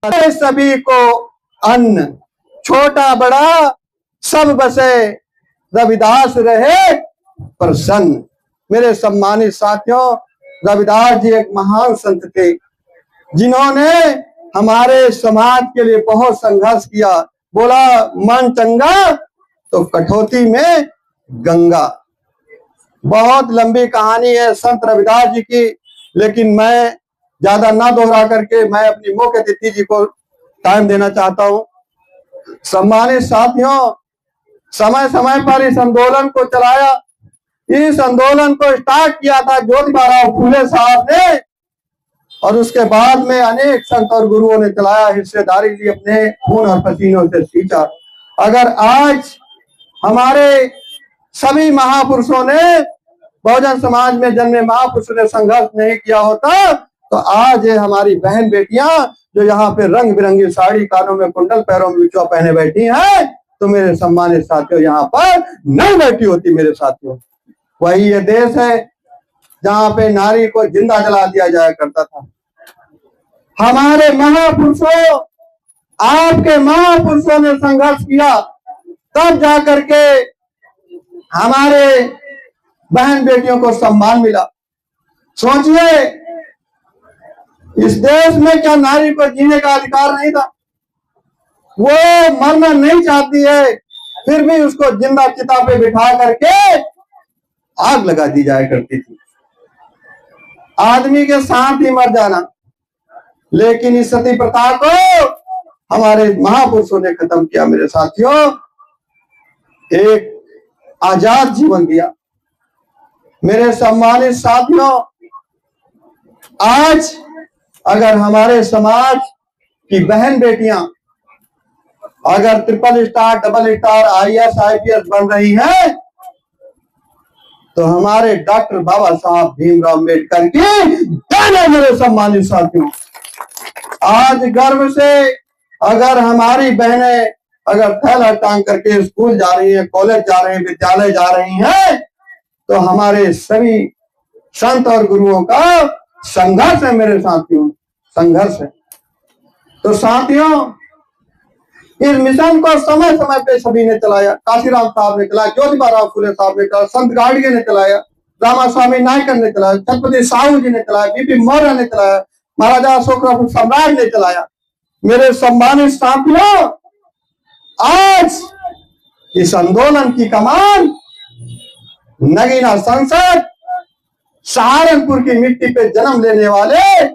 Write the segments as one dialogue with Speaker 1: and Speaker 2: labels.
Speaker 1: सभी को अन्न, छोटा बड़ा सब बसे, रविदास रहे प्रसन्न। मेरे सम्मानित साथियों, रविदास जी एक महान संत थे जिन्होंने हमारे समाज के लिए बहुत संघर्ष किया। बोला मन चंगा तो कठौती में गंगा। बहुत लंबी कहानी है संत रविदास जी की, लेकिन मैं ज्यादा ना दोहरा करके मैं अपनी मुख्य अतिथि जी को टाइम देना चाहता हूं। सम्मानित साथियों, समय समय पर इस आंदोलन को चलाया। इस आंदोलन को स्टार्ट किया था ज्योतिबा फूले साहब ने, और उसके बाद में अनेक संत और गुरुओं ने चलाया, हिस्सेदारी ली, अपने खून और पसीनों से सींचा। अगर आज हमारे सभी महापुरुषों ने, बहुजन समाज में जन्मे महापुरुषों ने संघर्ष नहीं किया होता तो आज ये हमारी बहन बेटियां जो यहाँ पे रंग बिरंगी साड़ी, कानों में कुंडल, पैरों में बिछुआ पहने बैठी हैं, तो मेरे सम्मानित साथियों यहाँ पर नहीं बैठी होती। मेरे साथियों, वही ये देश है जहाँ पे नारी को जिंदा जला दिया जाया करता था। हमारे महापुरुषों, आपके महापुरुषों ने संघर्ष किया, तब जाकर के हमारे बहन बेटियों को सम्मान मिला। सोचिए, इस देश में क्या नारी को जीने का अधिकार नहीं था? वो मरना नहीं चाहती है, फिर भी उसको जिंदा चिता पे बिठा करके आग लगा दी जाया करती थी। आदमी के साथ ही मर जाना, लेकिन इस सती प्रथा को हमारे महापुरुषों ने खत्म किया। मेरे साथियों, एक आजाद जीवन दिया। मेरे सम्मानित साथियों, आज अगर हमारे समाज की बहन बेटियां अगर triple star, double star, IAS, IPS बन रही हैं, तो हमारे डॉक्टर बाबा साहब भीमराव अम्बेडकर की देन है। मेरे सम्मानित साथियों, आज गर्व से अगर हमारी बहनें अगर थैला टांग करके स्कूल जा रही हैं, कॉलेज जा रही हैं, विद्यालय जा रही हैं, तो हमारे सभी संत और गुरुओं का संघर्ष है। मेरे साथियों, संघर्ष है। तो साथियों, इस मिशन को समय समय पे सभी ने चलाया। काशीराम साहब ने चलाया, ज्योतिबा फूले साहब ने चलाया, संत गाडगे ने चलाया, रामास्वामी नायकर ने चलाया, छत्रपति साहू जी ने चलाया, बीपी मौर्य ने चलाया, महाराजा अशोक सम्राट ने चलाया। मेरे सम्मानित साथियों, आज इस आंदोलन की कमान नगीना संसद, सहारनपुर की मिट्टी पे जन्म लेने वाले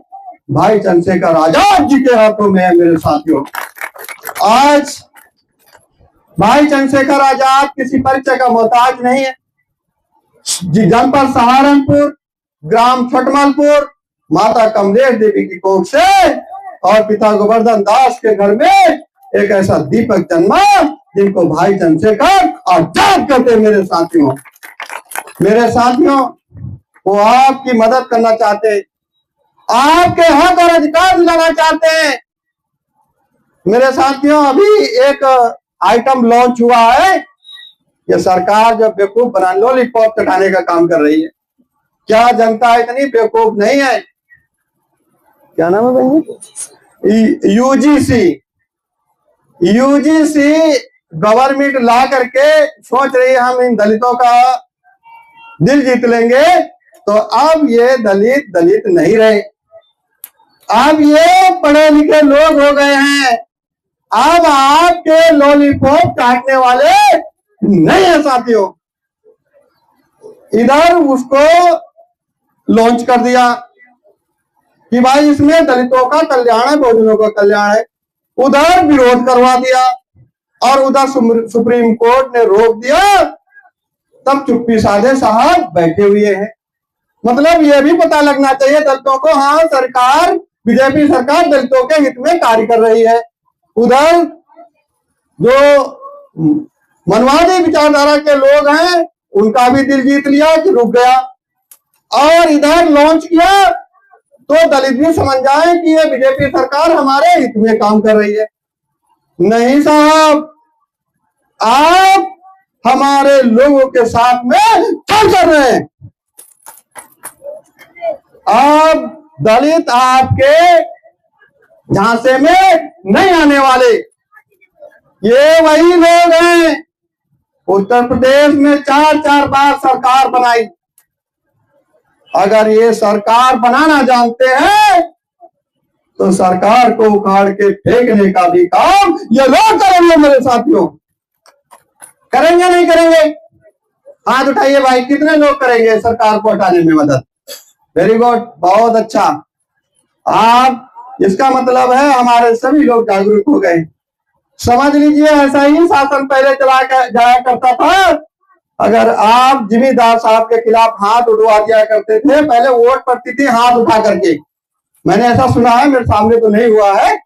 Speaker 1: भाई चंद्रशेखर आजाद जी के हाथों में है। मेरे साथियों, आज भाई चंद्रशेखर आजाद किसी परिचय का मोहताज नहीं है। जनपद सहारनपुर, ग्राम छटमलपुर, माता कमलेश देवी की कोख से और पिता गोवर्धन दास के घर में एक ऐसा दीपक जन्मा जिनको भाई चंद्रशेखर आजाद कहते। मेरे साथियों, वो आपकी मदद करना चाहते, आपके हक और अधिकार दिलाना चाहते हैं। मेरे साथियों, अभी एक आइटम लॉन्च हुआ है। ये सरकार जो बेवकूफ बना, लॉलीपॉप चटाने का काम कर रही है। क्या जनता इतनी बेवकूफ नहीं है? क्या नाम है बहन जी? यूजीसी गवर्नमेंट ला करके सोच रही है हम इन दलितों का दिल जीत लेंगे। तो अब ये दलित नहीं रहे, अब ये पढ़े लिखे लोग हो गए हैं। अब आपके लॉलीपॉप काटने वाले नहीं है साथियों। इधर उसको लॉन्च कर दिया कि भाई इसमें दलितों का कल्याण है, बहुजनों का कल्याण है। उधर विरोध करवा दिया और उधर सुप्रीम कोर्ट ने रोक दिया। तब चुप्पी साधे साहब बैठे हुए हैं। मतलब यह भी पता लगना चाहिए दलितों को, हाँ सरकार, बीजेपी सरकार दलितों के हित में कार्य कर रही है। उधर जो मनवादी विचारधारा के लोग हैं उनका भी दिल जीत लिया कि रुक गया, और इधर लॉन्च किया तो दलित भी समझ जाए कि ये बीजेपी सरकार हमारे हित में काम कर रही है। नहीं साहब, आप हमारे लोगों के साथ में क्या कर रहे हैं? आप दलित आपके झांसे में नहीं आने वाले। ये वही लोग हैं उत्तर प्रदेश में 4-4 बार सरकार बनाई। अगर ये सरकार बनाना जानते हैं तो सरकार को उखाड़ के फेंकने का भी काम ये लोग करेंगे। मेरे साथियों, करेंगे नहीं करेंगे? हाथ उठाइए भाई, कितने लोग करेंगे सरकार को हटाने में मदद? वेरी गुड, बहुत अच्छा। आप, इसका मतलब है हमारे सभी लोग जागरूक हो गए। समझ लीजिए, ऐसा ही शासन पहले चला जाया करता था। अगर आप जिम्मेदार साहब के खिलाफ हाथ उठवा दिया करते थे, पहले वोट पड़ती थी हाथ उठा करके। मैंने ऐसा सुना है, मेरे सामने तो नहीं हुआ है,